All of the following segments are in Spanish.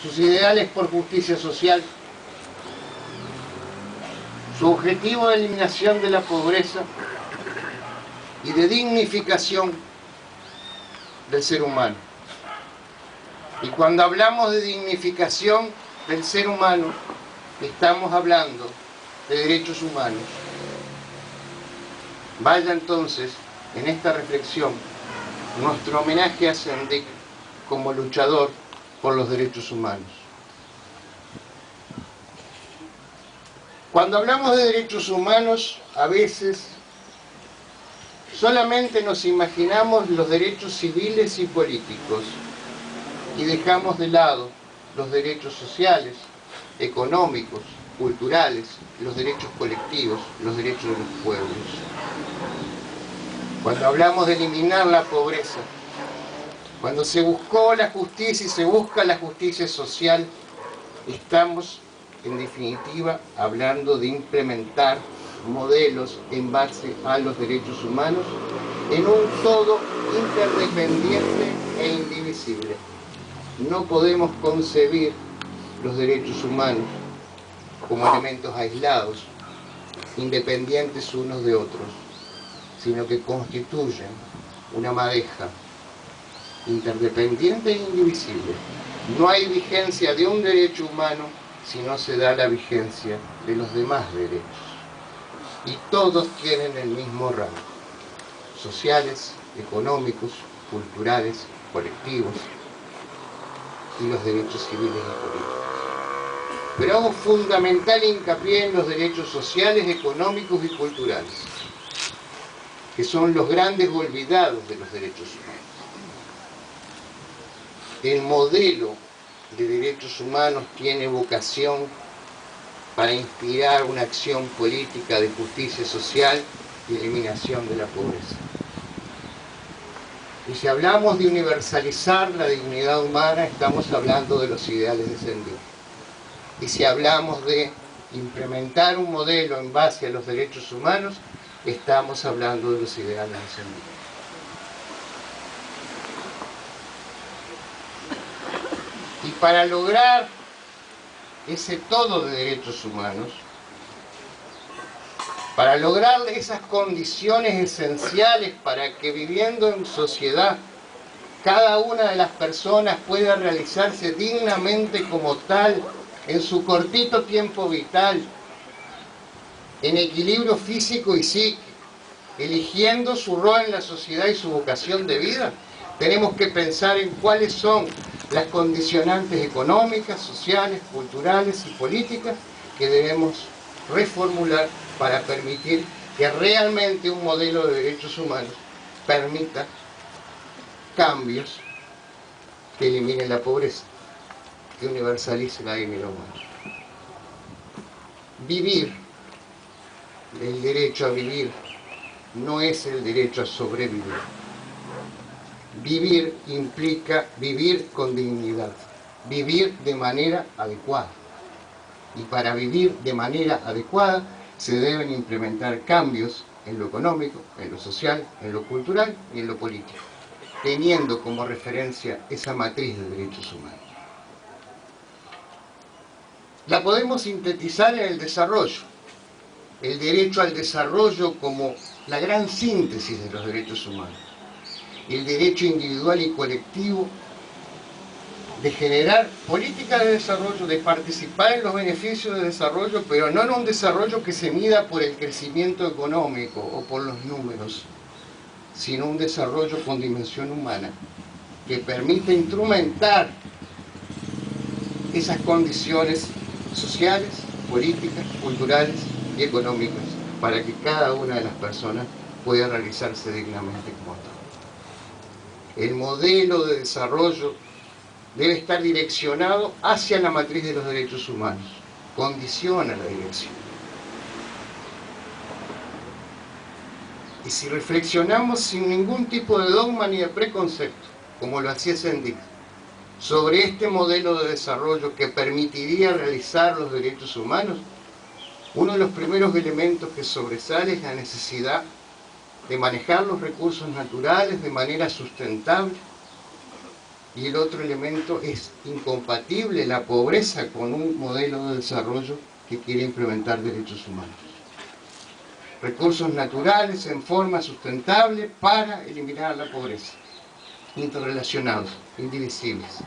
sus ideales por justicia social, su objetivo de eliminación de la pobreza y de dignificación del ser humano. Y cuando hablamos de dignificación del ser humano, estamos hablando de derechos humanos. Vaya entonces, en esta reflexión, nuestro homenaje a Sendik como luchador por los derechos humanos. Cuando hablamos de derechos humanos, a veces solamente nos imaginamos los derechos civiles y políticos y dejamos de lado los derechos sociales, económicos, culturales, los derechos colectivos, los derechos de los pueblos. Cuando hablamos de eliminar la pobreza, cuando se buscó la justicia y se busca la justicia social, estamos en definitiva hablando de implementar modelos en base a los derechos humanos en un todo interdependiente e indivisible. No podemos concebir los derechos humanos como elementos aislados, independientes unos de otros, sino que constituyen una madeja interdependiente e indivisible. No hay vigencia de un derecho humano si no se da la vigencia de los demás derechos. Y todos tienen el mismo rango: sociales, económicos, culturales, colectivos y los derechos civiles y políticos. Pero hago fundamental hincapié en los derechos sociales, económicos y culturales, que son los grandes olvidados de los derechos humanos. El modelo de derechos humanos tiene vocación para inspirar una acción política de justicia social y eliminación de la pobreza. Y si hablamos de universalizar la dignidad humana, estamos hablando de los ideales de Sendik. Y si hablamos de implementar un modelo en base a los derechos humanos, estamos hablando de los ideales de Sendik. Y para lograr ese todo de derechos humanos, para lograr esas condiciones esenciales para que viviendo en sociedad cada una de las personas pueda realizarse dignamente como tal, en su cortito tiempo vital, en equilibrio físico y psíquico, eligiendo su rol en la sociedad y su vocación de vida, tenemos que pensar en cuáles son las condicionantes económicas, sociales, culturales y políticas que debemos reformular para permitir que realmente un modelo de derechos humanos permita cambios que eliminen la pobreza, que universalicen la dignidad humana. Vivir, el derecho a vivir, no es el derecho a sobrevivir. Vivir implica vivir con dignidad, vivir de manera adecuada. Y para vivir de manera adecuada se deben implementar cambios en lo económico, en lo social, en lo cultural y en lo político, teniendo como referencia esa matriz de derechos humanos. La podemos sintetizar en el desarrollo, el derecho al desarrollo como la gran síntesis de los derechos humanos, el derecho individual y colectivo de generar políticas de desarrollo, de participar en los beneficios de desarrollo, pero no en un desarrollo que se mida por el crecimiento económico o por los números, sino un desarrollo con dimensión humana, que permite instrumentar esas condiciones sociales, políticas, culturales y económicas, para que cada una de las personas pueda realizarse dignamente como tal. El modelo de desarrollo debe estar direccionado hacia la matriz de los derechos humanos, condiciona la dirección. Y si reflexionamos sin ningún tipo de dogma ni de preconcepto, como lo hacía Sendik, sobre este modelo de desarrollo que permitiría realizar los derechos humanos, uno de los primeros elementos que sobresale es la necesidad de manejar los recursos naturales de manera sustentable, Y el otro elemento es incompatible la pobreza con un modelo de desarrollo que quiere implementar derechos humanos. Recursos naturales en forma sustentable para eliminar la pobreza. Interrelacionados, indivisibles.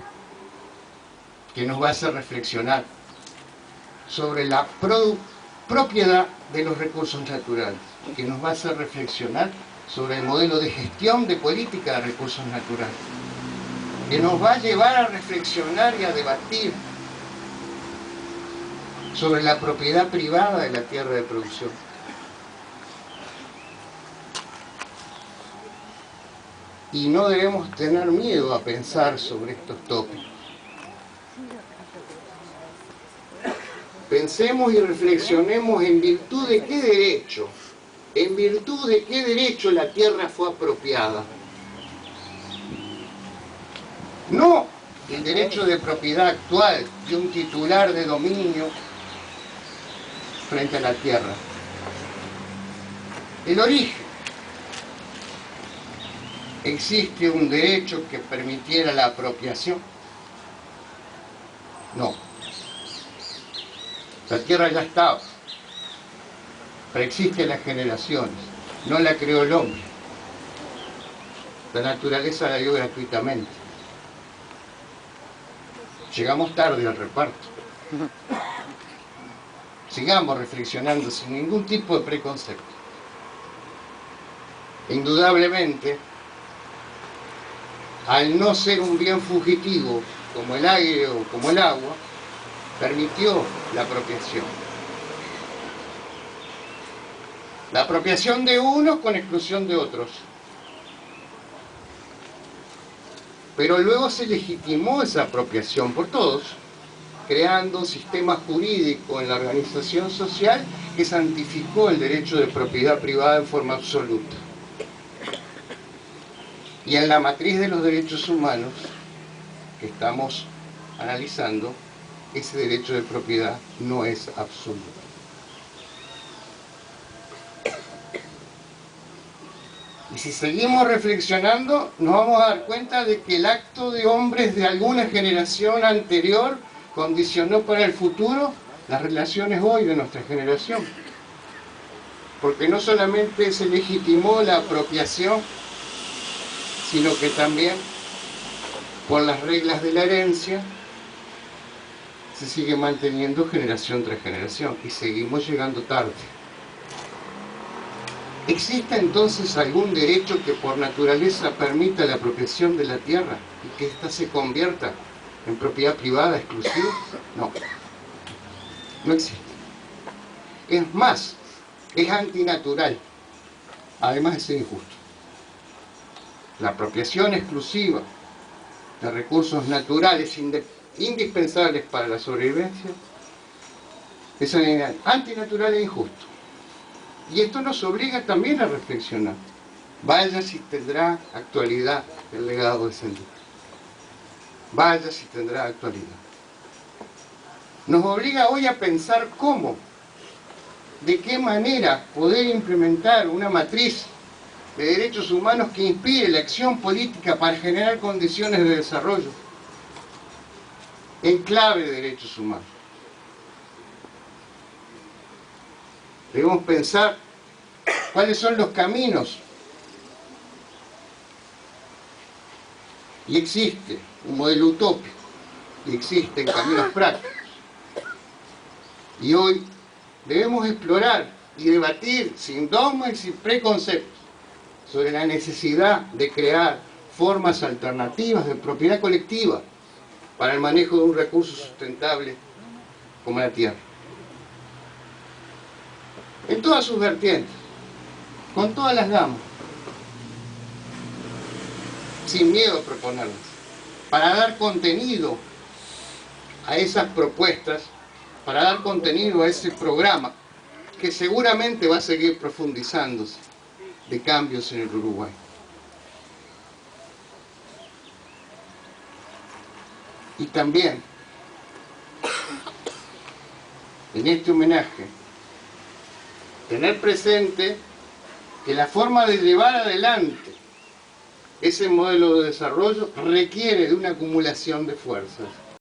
Que nos va a hacer reflexionar sobre la propiedad de los recursos naturales. Que nos va a hacer reflexionar sobre el modelo de gestión de política de recursos naturales. Que nos va a llevar a reflexionar y a debatir sobre la propiedad privada de la tierra de producción. Y no debemos tener miedo a pensar sobre estos tópicos. Pensemos y reflexionemos en virtud de qué derecho la tierra fue apropiada. No el derecho de propiedad actual de un titular de dominio frente a la tierra. El origen. ¿Existe un derecho que permitiera la apropiación? No. La tierra ya estaba. Preexiste las generaciones. No la creó el hombre. La naturaleza la dio gratuitamente. Llegamos tarde al reparto. Sigamos reflexionando sin ningún tipo de preconcepto. Indudablemente, al no ser un bien fugitivo como el aire o como el agua, permitió la apropiación. La apropiación de unos con exclusión de otros. Pero luego se legitimó esa apropiación por todos, creando un sistema jurídico en la organización social que santificó el derecho de propiedad privada en forma absoluta. Y en la matriz de los derechos humanos que estamos analizando, ese derecho de propiedad no es absoluto. Y si seguimos reflexionando, nos vamos a dar cuenta de que el acto de hombres de alguna generación anterior condicionó para el futuro las relaciones hoy de nuestra generación. Porque no solamente se legitimó la apropiación, sino que también, por las reglas de la herencia, se sigue manteniendo generación tras generación y seguimos llegando tarde. ¿Existe entonces algún derecho que por naturaleza permita la apropiación de la tierra y que ésta se convierta en propiedad privada exclusiva? No, no existe. Es más, es antinatural, además de ser injusto. La apropiación exclusiva de recursos naturales indispensables para la sobrevivencia es antinatural e injusto. Y esto nos obliga también a reflexionar. Vaya si tendrá actualidad el legado descendiente. Vaya si tendrá actualidad. Nos obliga hoy a pensar cómo, de qué manera poder implementar una matriz de derechos humanos que inspire la acción política para generar condiciones de desarrollo en clave de derechos humanos. Debemos pensar cuáles son los caminos. Y existe un modelo utópico, y existen caminos prácticos. Y hoy debemos explorar y debatir sin dogmas y sin preconceptos sobre la necesidad de crear formas alternativas de propiedad colectiva para el manejo de un recurso sustentable como la tierra. En todas sus vertientes, con todas las gamas, sin miedo a proponerlas, para dar contenido a esas propuestas, para dar contenido a ese programa que seguramente va a seguir profundizándose de cambios en el Uruguay. Y también, en este homenaje, tener presente que la forma de llevar adelante ese modelo de desarrollo requiere de una acumulación de fuerzas.